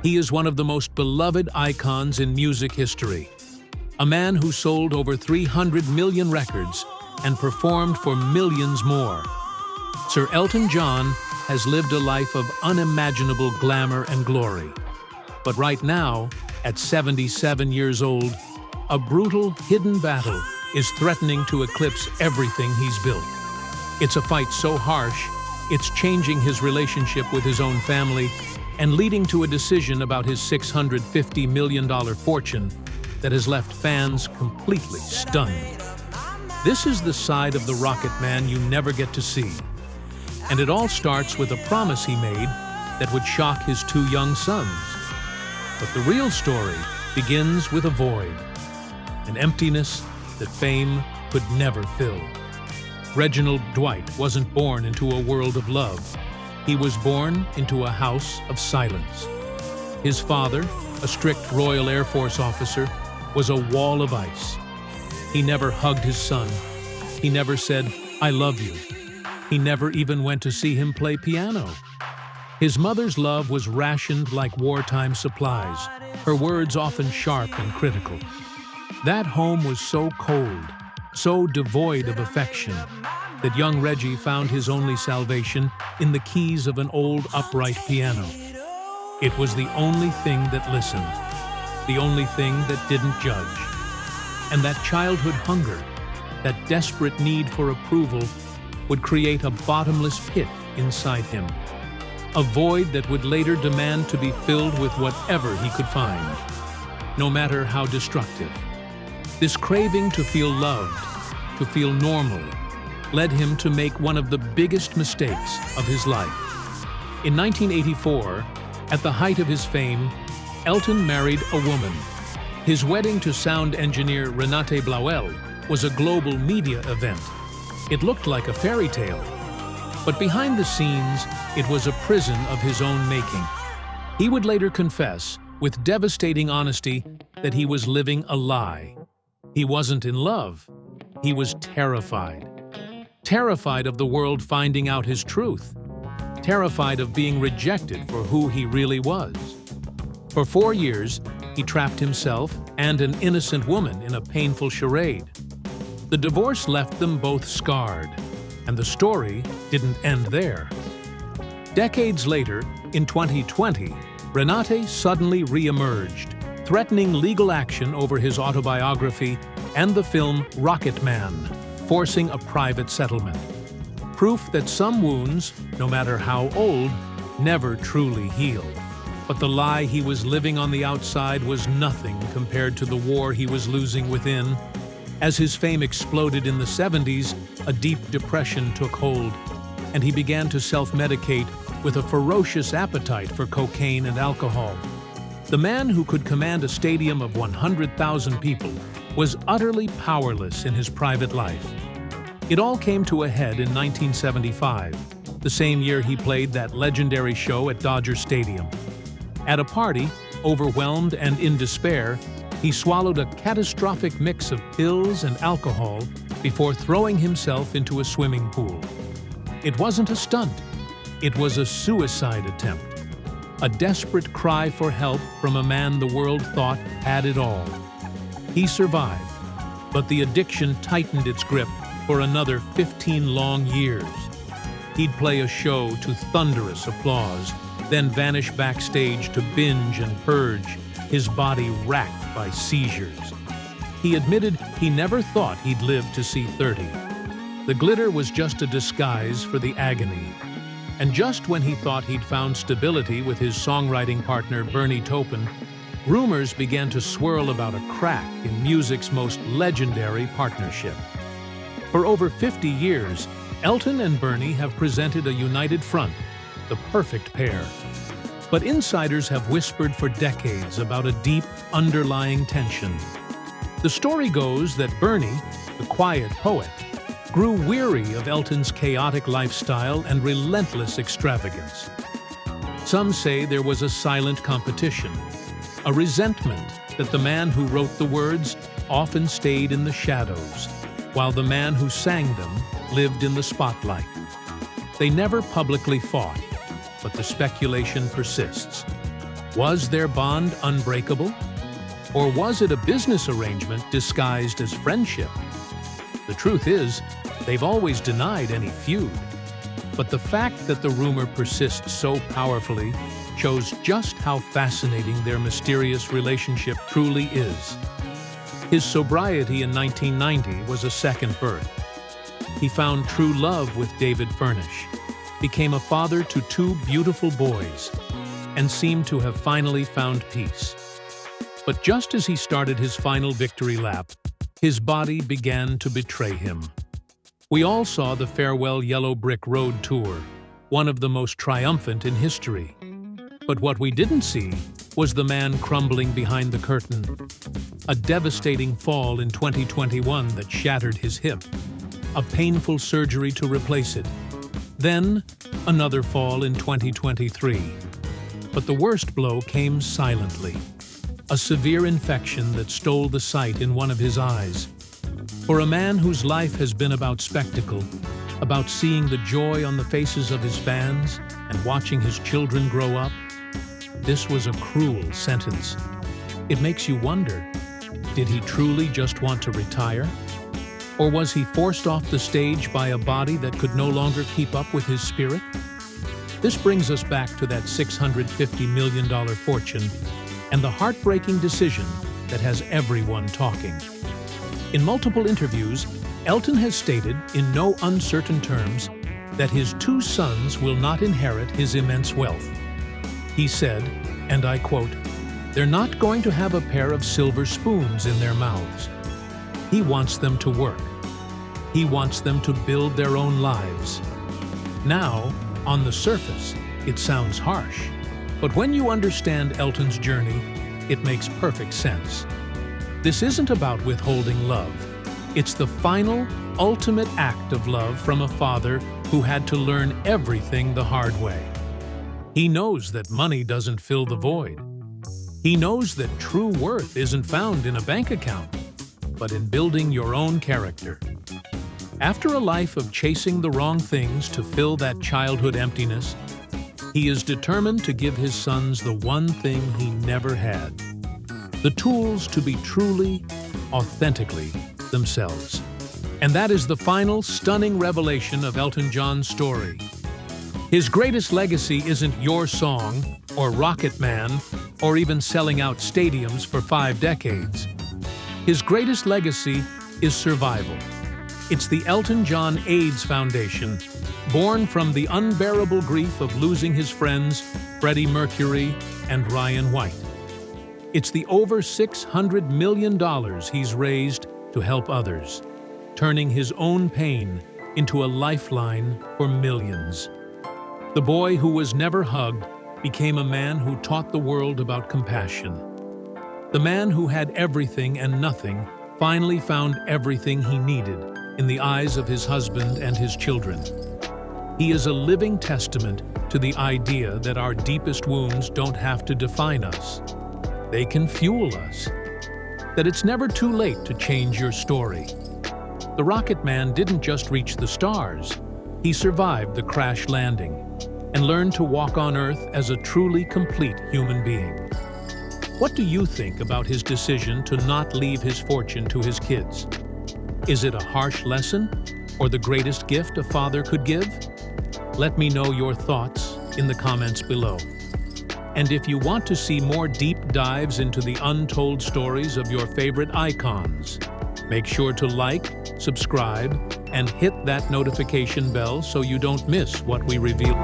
He is one of the most beloved icons in music history. A man who sold over 300 million records and performed for millions more. Sir Elton John has lived a life of unimaginable glamour and glory. But right now, at 77 years old, a brutal, hidden battle is threatening to eclipse everything he's built. It's a fight so harsh, it's changing his relationship with his own family and leading to a decision about his $650 million fortune that has left fans completely stunned. This is the side of the Rocket Man you never get to see. And it all starts with a promise he made that would shock his two young sons. But the real story begins with a void, an emptiness that fame could never fill. Reginald Dwight wasn't born into a world of love. He was born into a house of silence. His father, a strict Royal Air Force officer, was a wall of ice. He never hugged his son. He never said, "I love you." He never even went to see him play piano. His mother's love was rationed like wartime supplies, her words often sharp and critical. That home was so cold, so devoid of affection, that young Reggie found his only salvation in the keys of an old upright piano. It was the only thing that listened, the only thing that didn't judge. And that childhood hunger, that desperate need for approval, would create a bottomless pit inside him. A void that would later demand to be filled with whatever he could find, no matter how destructive. This craving to feel loved, to feel normal, led him to make one of the biggest mistakes of his life. In 1984, at the height of his fame, Elton married a woman. His wedding to sound engineer Renate Blauel was a global media event. It looked like a fairy tale. But behind the scenes, it was a prison of his own making. He would later confess, with devastating honesty, that he was living a lie. He wasn't in love. He was terrified. Terrified of the world finding out his truth. Terrified of being rejected for who he really was. For 4 years, he trapped himself and an innocent woman in a painful charade. The divorce left them both scarred, and the story didn't end there. Decades later, in 2020, Renate suddenly re-emerged, threatening legal action over his autobiography and the film Rocket Man, forcing a private settlement. Proof that some wounds, no matter how old, never truly heal. But the lie he was living on the outside was nothing compared to the war he was losing within. As his fame exploded in the 70s, a deep depression took hold, and he began to self-medicate with a ferocious appetite for cocaine and alcohol. The man who could command a stadium of 100,000 people was utterly powerless in his private life. It all came to a head in 1975, the same year he played that legendary show at Dodger Stadium. At a party, overwhelmed and in despair, he swallowed a catastrophic mix of pills and alcohol before throwing himself into a swimming pool. It wasn't a stunt. It was a suicide attempt. A desperate cry for help from a man the world thought had it all. He survived, but the addiction tightened its grip for another 15 long years. He'd play a show to thunderous applause, then vanish backstage to binge and purge, his body racked by seizures. He admitted he never thought he'd live to see 30. The glitter was just a disguise for the agony. And just when he thought he'd found stability with his songwriting partner Bernie Taupin, rumors began to swirl about a crack in music's most legendary partnership. For over 50 years, Elton and Bernie have presented a united front, the perfect pair. But insiders have whispered for decades about a deep, underlying tension. The story goes that Bernie, the quiet poet, grew weary of Elton's chaotic lifestyle and relentless extravagance. Some say there was a silent competition, a resentment that the man who wrote the words often stayed in the shadows, while the man who sang them lived in the spotlight. They never publicly fought, but the speculation persists. Was their bond unbreakable? Or was it a business arrangement disguised as friendship? The truth is, they've always denied any feud. But the fact that the rumor persists so powerfully shows just how fascinating their mysterious relationship truly is. His sobriety in 1990 was a second birth. He found true love with David Furnish, became a father to two beautiful boys, and seemed to have finally found peace. But just as he started his final victory lap, his body began to betray him. We all saw the farewell Yellow Brick Road tour, one of the most triumphant in history. But what we didn't see was the man crumbling behind the curtain. A devastating fall in 2021 that shattered his hip, a painful surgery to replace it. Then, another fall in 2023. But the worst blow came silently. A severe infection that stole the sight in one of his eyes. For a man whose life has been about spectacle, about seeing the joy on the faces of his fans and watching his children grow up, this was a cruel sentence. It makes you wonder, did he truly just want to retire? Or was he forced off the stage by a body that could no longer keep up with his spirit? This brings us back to that $650 million fortune and the heartbreaking decision that has everyone talking. In multiple interviews, Elton has stated, in no uncertain terms, that his two sons will not inherit his immense wealth. He said, and I quote, "They're not going to have a pair of silver spoons in their mouths. He wants them to work. He wants them to build their own lives." Now, on the surface, it sounds harsh, but when you understand Elton's journey, it makes perfect sense. This isn't about withholding love. It's the final, ultimate act of love from a father who had to learn everything the hard way. He knows that money doesn't fill the void. He knows that true worth isn't found in a bank account, but in building your own character. After a life of chasing the wrong things to fill that childhood emptiness, he is determined to give his sons the one thing he never had: the tools to be truly, authentically themselves. And that is the final, stunning revelation of Elton John's story. His greatest legacy isn't your song, or Rocket Man, or even selling out stadiums for 5 decades. His greatest legacy is survival. It's the Elton John AIDS Foundation, born from the unbearable grief of losing his friends Freddie Mercury and Ryan White. It's the over $600 million he's raised to help others, turning his own pain into a lifeline for millions. The boy who was never hugged became a man who taught the world about compassion. The man who had everything and nothing finally found everything he needed in the eyes of his husband and his children. He is a living testament to the idea that our deepest wounds don't have to define us. They can fuel us. That it's never too late to change your story. The Rocket Man didn't just reach the stars. He survived the crash landing and learned to walk on Earth as a truly complete human being. What do you think about his decision to not leave his fortune to his kids? Is it a harsh lesson or the greatest gift a father could give? Let me know your thoughts in the comments below. And if you want to see more deep dives into the untold stories of your favorite icons, make sure to like, subscribe, and hit that notification bell so you don't miss what we reveal.